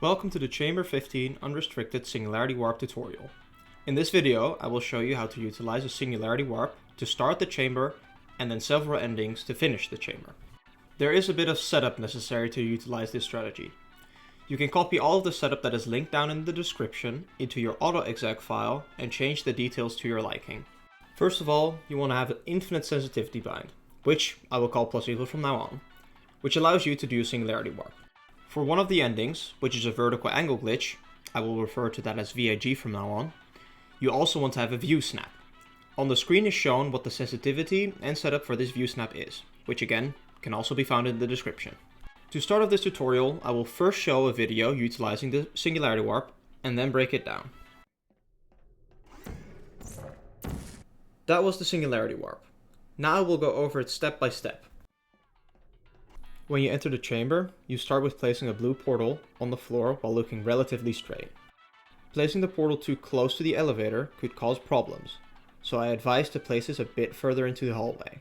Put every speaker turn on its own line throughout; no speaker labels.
Welcome to the Chamber 15 Unrestricted Singularity Warp tutorial. In this video, I will show you how to utilize a Singularity Warp to start the chamber and then several endings to finish the chamber. There is a bit of setup necessary to utilize this strategy. You can copy all of the setup that is linked down in the description into your autoexec file and change the details to your liking. First of all, you want to have an infinite sensitivity bind, which I will call +equal from now on, which allows you to do a Singularity Warp. For one of the endings, which is a vertical angle glitch, I will refer to that as VAG from now on, you also want to have a view snap. On the screen is shown what the sensitivity and setup for this view snap is, which again, can also be found in the description. To start off this tutorial, I will first show a video utilizing the Singularity Warp, and then break it down. That was the Singularity Warp. Now we'll go over it step by step. When you enter the chamber, you start with placing a blue portal on the floor while looking relatively straight. Placing the portal too close to the elevator could cause problems, so I advise to place this a bit further into the hallway.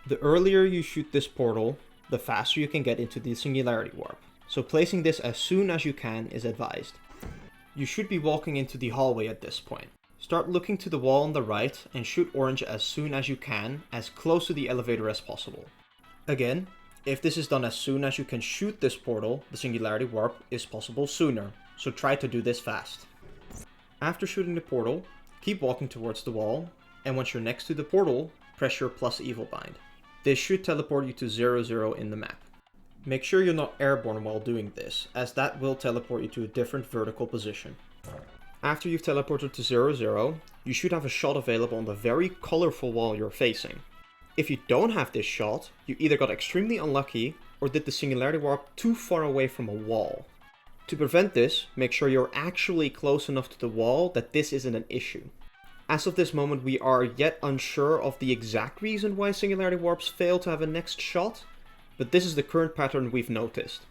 The earlier you shoot this portal, the faster you can get into the Singularity Warp, so placing this as soon as you can is advised. You should be walking into the hallway at this point. Start looking to the wall on the right and shoot orange as soon as you can, as close to the elevator as possible. Again, if this is done as soon as you can shoot this portal, the Singularity Warp is possible sooner, so try to do this fast. After shooting the portal, keep walking towards the wall, and once you're next to the portal, press your +evil bind. This should teleport you to 0, in the map. Make sure you're not airborne while doing this, as that will teleport you to a different vertical position. After you've teleported to 0, you should have a shot available on the very colorful wall you're facing. If you don't have this shot, you either got extremely unlucky or did the Singularity Warp too far away from a wall. To prevent this, make sure you're actually close enough to the wall that this isn't an issue. As of this moment, we are yet unsure of the exact reason why Singularity Warps fail to have a next shot, but this is the current pattern we've noticed.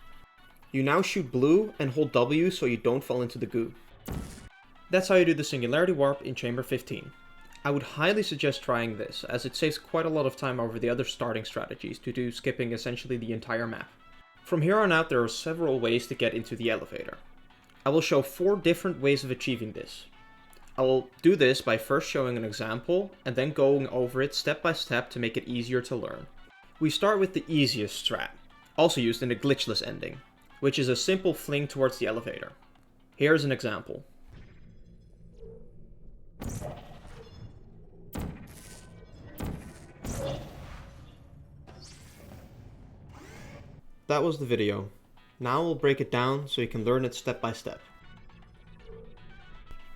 You now shoot blue and hold W so you don't fall into the goo. That's how you do the Singularity Warp in Chamber 15. I would highly suggest trying this, as it saves quite a lot of time over the other starting strategies due to skipping essentially the entire map. From here on out, there are several ways to get into the elevator. I will show 4 different ways of achieving this. I will do this by first showing an example, and then going over it step by step to make it easier to learn. We start with the easiest strat, also used in the glitchless ending, which is a simple fling towards the elevator. Here's an example. That was the video. Now we'll break it down so you can learn it step by step.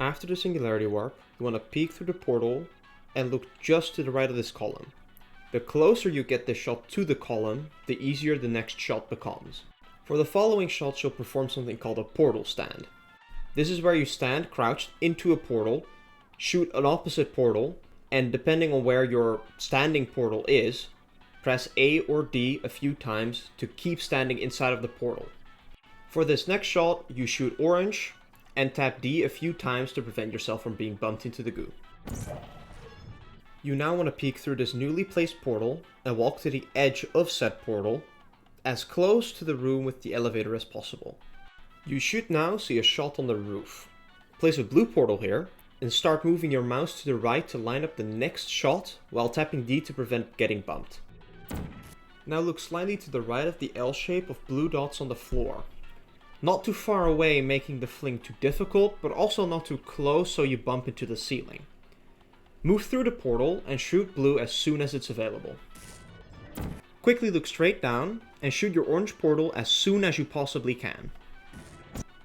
After the Singularity Warp, you want to peek through the portal and look just to the right of this column. The closer you get this shot to the column, the easier the next shot becomes. For the following shots, you'll perform something called a portal stand. This is where you stand crouched into a portal, shoot an opposite portal, and depending on where your standing portal is, press A or D a few times to keep standing inside of the portal. For this next shot, you shoot orange and tap D a few times to prevent yourself from being bumped into the goo. You now want to peek through this newly placed portal and walk to the edge of said portal, as close to the room with the elevator as possible. You should now see a shot on the roof. Place a blue portal here and start moving your mouse to the right to line up the next shot while tapping D to prevent getting bumped. Now look slightly to the right of the L shape of blue dots on the floor. Not too far away, making the fling too difficult, but also not too close so you bump into the ceiling. Move through the portal and shoot blue as soon as it's available. Quickly look straight down and shoot your orange portal as soon as you possibly can.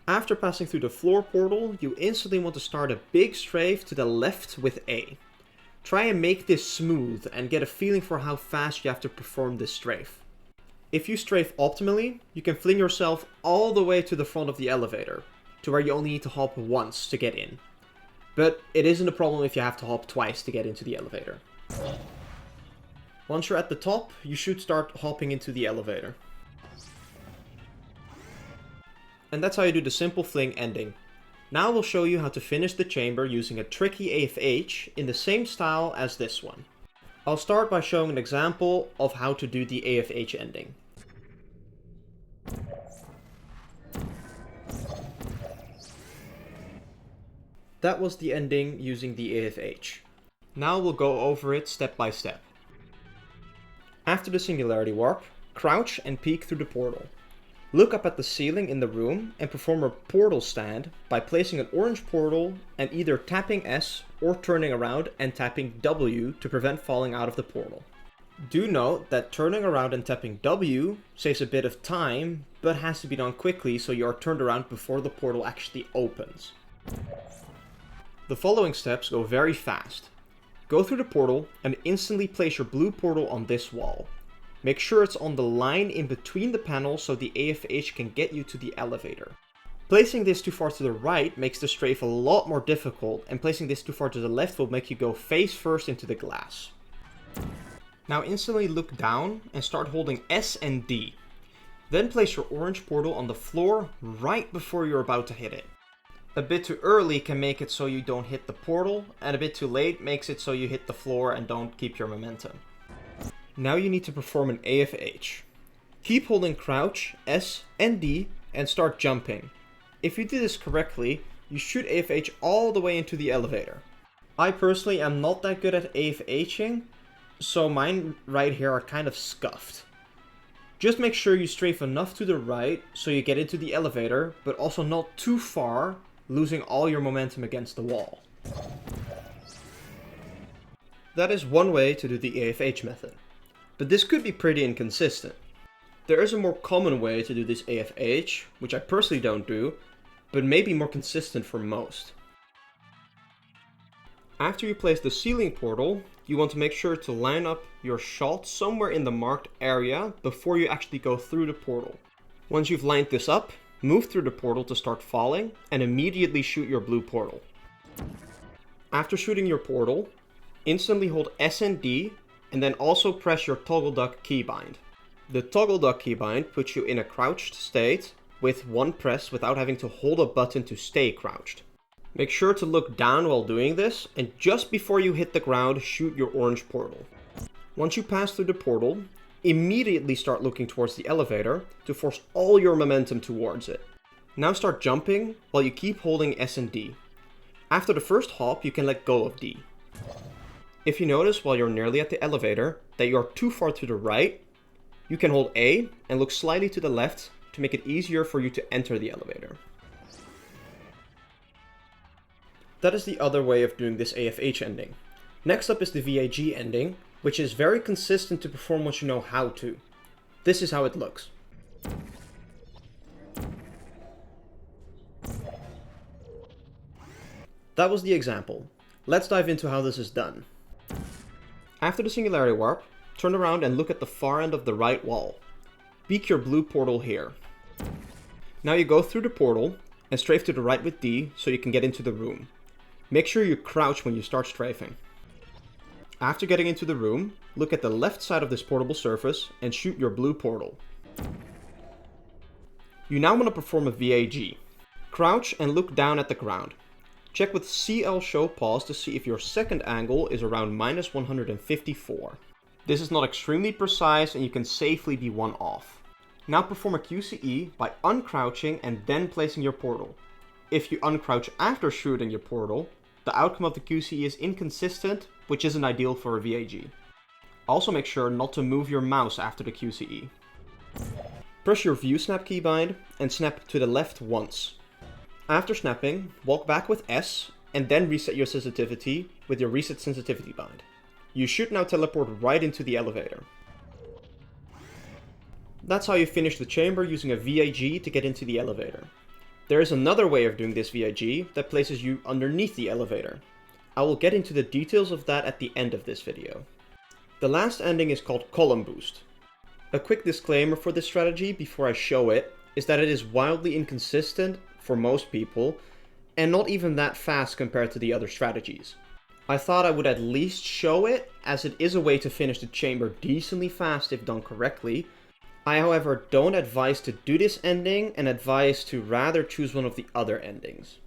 After passing through the floor portal, you instantly want to start a big strafe to the left with A. Try and make this smooth and get a feeling for how fast you have to perform this strafe. If you strafe optimally, you can fling yourself all the way to the front of the elevator, to where you only need to hop once to get in. But it isn't a problem if you have to hop twice to get into the elevator. Once you're at the top, you should start hopping into the elevator. And that's how you do the simple fling ending. Now we'll show you how to finish the chamber using a tricky AFH in the same style as this one. I'll start by showing an example of how to do the AFH ending. That was the ending using the AFH. Now we'll go over it step by step. After the Singularity Warp, crouch and peek through the portal. Look up at the ceiling in the room and perform a portal stand by placing an orange portal and either tapping S or turning around and tapping W to prevent falling out of the portal. Do note that turning around and tapping W saves a bit of time, but has to be done quickly so you are turned around before the portal actually opens. The following steps go very fast. Go through the portal and instantly place your blue portal on this wall. Make sure it's on the line in between the panels so the AFH can get you to the elevator. Placing this too far to the right makes the strafe a lot more difficult, and placing this too far to the left will make you go face first into the glass. Now instantly look down and start holding S and D. Then place your orange portal on the floor right before you're about to hit it. A bit too early can make it so you don't hit the portal, and a bit too late makes it so you hit the floor and don't keep your momentum. Now you need to perform an AFH. Keep holding crouch, S, and D, and start jumping. If you do this correctly, you should AFH all the way into the elevator. I personally am not that good at AFHing, so mine right here are kind of scuffed. Just make sure you strafe enough to the right so you get into the elevator, but also not too far, losing all your momentum against the wall. That is one way to do the AFH method, but this could be pretty inconsistent. There is a more common way to do this AFH, which I personally don't do, but may be more consistent for most. After you place the ceiling portal, you want to make sure to line up your shot somewhere in the marked area before you actually go through the portal. Once you've lined this up, move through the portal to start falling and immediately shoot your blue portal. After shooting your portal, instantly hold S and D and then also press your toggle duck keybind. The toggle duck keybind puts you in a crouched state with one press without having to hold a button to stay crouched. Make sure to look down while doing this, and just before you hit the ground, shoot your orange portal. Once you pass through the portal, immediately start looking towards the elevator to force all your momentum towards it. Now start jumping while you keep holding S and D. After the first hop, you can let go of D. If you notice while you're nearly at the elevator that you are too far to the right, you can hold A and look slightly to the left to make it easier for you to enter the elevator. That is the other way of doing this AFH ending. Next up is the VAG ending, which is very consistent to perform what you know how to. This is how it looks. That was the example. Let's dive into how this is done. After the Singularity Warp, turn around and look at the far end of the right wall. Peek your blue portal here. Now you go through the portal and strafe to the right with D so you can get into the room. Make sure you crouch when you start strafing. After getting into the room, look at the left side of this portable surface and shoot your blue portal. You now want to perform a VAG. Crouch and look down at the ground. Check with CL show pause to see if your second angle is around -154. This is not extremely precise and you can safely be one off. Now perform a QCE by uncrouching and then placing your portal. If you uncrouch after shooting your portal, the outcome of the QCE is inconsistent, which isn't ideal for a VAG. Also make sure not to move your mouse after the QCE. Press your view snap keybind and snap to the left once. After snapping, walk back with S and then reset your sensitivity with your reset sensitivity bind. You should now teleport right into the elevator. That's how you finish the chamber using a VAG to get into the elevator. There is another way of doing this VAG that places you underneath the elevator. I will get into the details of that at the end of this video. The last ending is called column boost. A quick disclaimer for this strategy before I show it is that it is wildly inconsistent for most people and not even that fast compared to the other strategies. I thought I would at least show it as it is a way to finish the chamber decently fast if done correctly. I, however, don't advise to do this ending and advise to rather choose one of the other endings.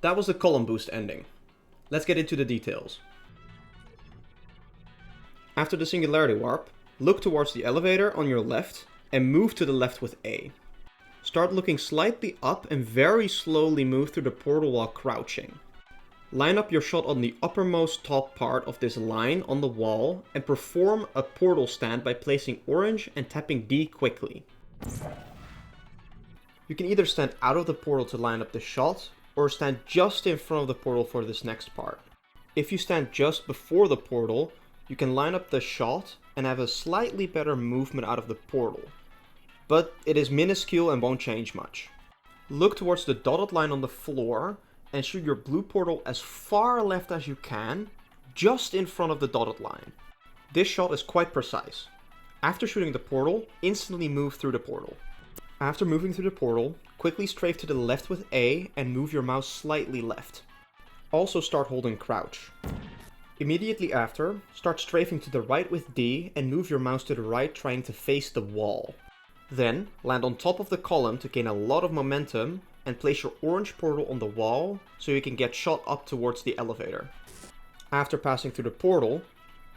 That was the column boost ending. Let's get into the details. After the Singularity warp, look towards the elevator on your left and move to the left with A. Start looking slightly up and very slowly move through the portal while crouching. Line up your shot on the uppermost top part of this line on the wall and perform a portal stand by placing orange and tapping D quickly. You can either stand out of the portal to line up the shot, or stand just in front of the portal for this next part. If you stand just before the portal, you can line up the shot and have a slightly better movement out of the portal, but it is minuscule and won't change much. Look towards the dotted line on the floor and shoot your blue portal as far left as you can, just in front of the dotted line. This shot is quite precise. After shooting the portal, instantly move through the portal. After moving through the portal, quickly strafe to the left with A and move your mouse slightly left. Also start holding crouch. Immediately after, start strafing to the right with D and move your mouse to the right, trying to face the wall. Then, land on top of the column to gain a lot of momentum and place your orange portal on the wall so you can get shot up towards the elevator. After passing through the portal,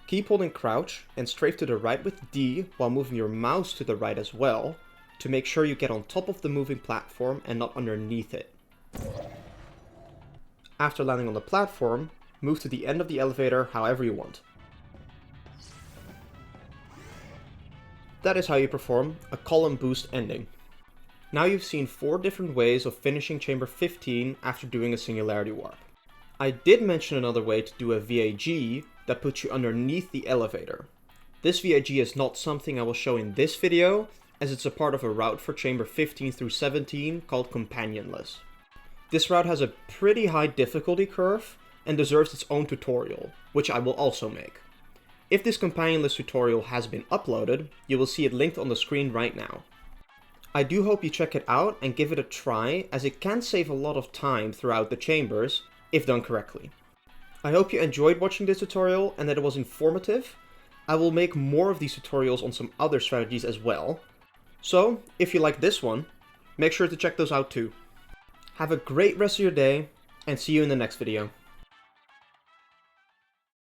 keep holding crouch and strafe to the right with D while moving your mouse to the right as well to make sure you get on top of the moving platform and not underneath it. After landing on the platform, move to the end of the elevator however you want. That is how you perform a column boost ending. Now you've seen 4 different ways of finishing chamber 15 after doing a Singularity warp. I did mention another way to do a VAG that puts you underneath the elevator. This VAG is not something I will show in this video, as it's a part of a route for chamber 15 through 17 called Companionless. This route has a pretty high difficulty curve and deserves its own tutorial, which I will also make. If this Companionless tutorial has been uploaded, you will see it linked on the screen right now. I do hope you check it out and give it a try, as it can save a lot of time throughout the chambers, if done correctly. I hope you enjoyed watching this tutorial and that it was informative. I will make more of these tutorials on some other strategies as well. So, if you like this one, make sure to check those out too. Have a great rest of your day, and see you in the next video.